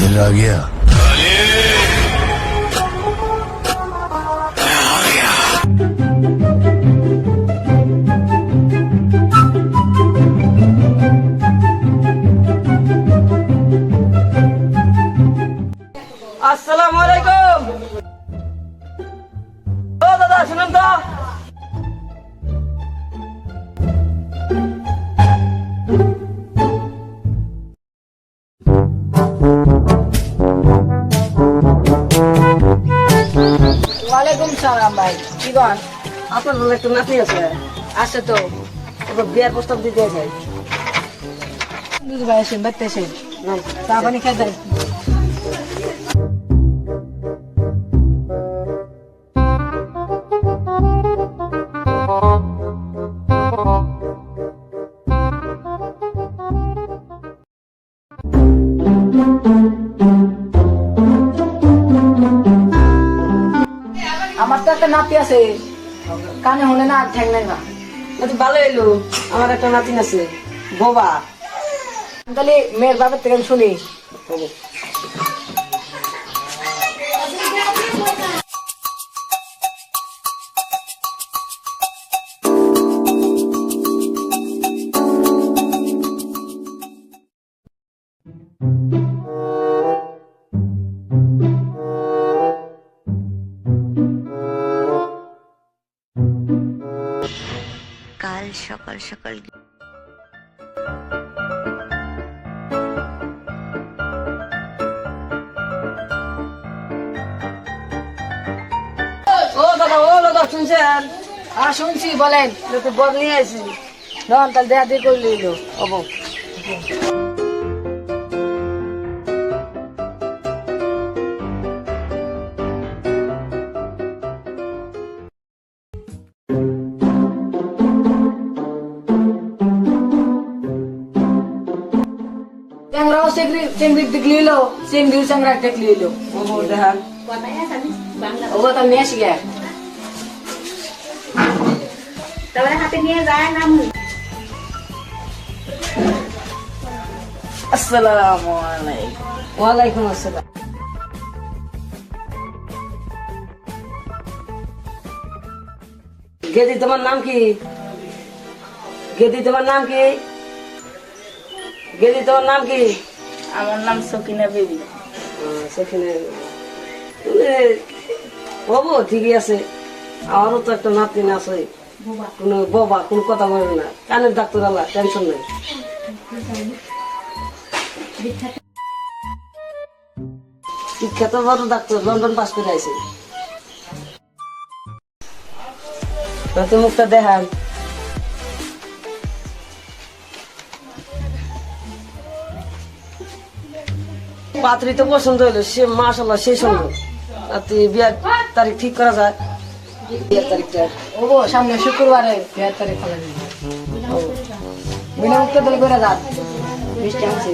दिल आ गया। আসসালামু আলাইকুম। ও দাদা শুনুন তো, ওয়ালাইকুম সালাম ভাই, কি কন? আপনার বলে একটু নাতি আছে, আছে তো। ওকে বিয়ার প্রস্তাব দিতে আছে। দুধ ভাই আসেন, বাড়তে আসেন, চা পানি খেয়ে যাই। আমার তো একটা নাতি আছে, কানে হলে না, ঠ্যাং নেই না। নাতি ভালো এলো, আমার একটা নাতিন আছে বোবা। তাহলে মেয়ের বাবার থেকে আমি শুনি। কাল সকাল সকাল ও দাদা শুনছেন? শুনছি, বলেন। একটু বর নিয়ে আসি। নন তাহলে দেয়া দিয়ে করে লইল। হবো চ্যাংরাও চেংড়ি দেখলি এলো, চেংড়িও চ্যাংরা দেখলি এলো। হবো দেখান। ও তাহলে নিয়ে আসি গে। আসসালামু আলাইকুম। ওয়ালাইকুম আসসালাম। গেদি তোমার নাম কি? গেদি তোমার নাম কি? গেদি তোমার নাম কি? আমার নাম সকিনা বেবি। সেখানে হবো, ঠিকই আছে। আমারও তো একটা নাতিন আছে, কোনো বাবা কোনো কথা বলবে না, কানের ডাক্তার আল্লাহ, টেনশন নেই। শিক্ষা তো বড় ডাক্তার, লন্ডন পাস করে আছে। তো মুখটা দেখান। পাত্রী তো পছন্দ হইলো, সে মাশাআল্লাহ সেই সুন্দর। আর তুই বিয়ার তারিখ ঠিক করা যায়। বিয়ার তারিখটা ও সামনে শুক্রবারে 13 তারিখ হলো। বিনা মুক্ত দল করে যান, মিষ্টি আনছি।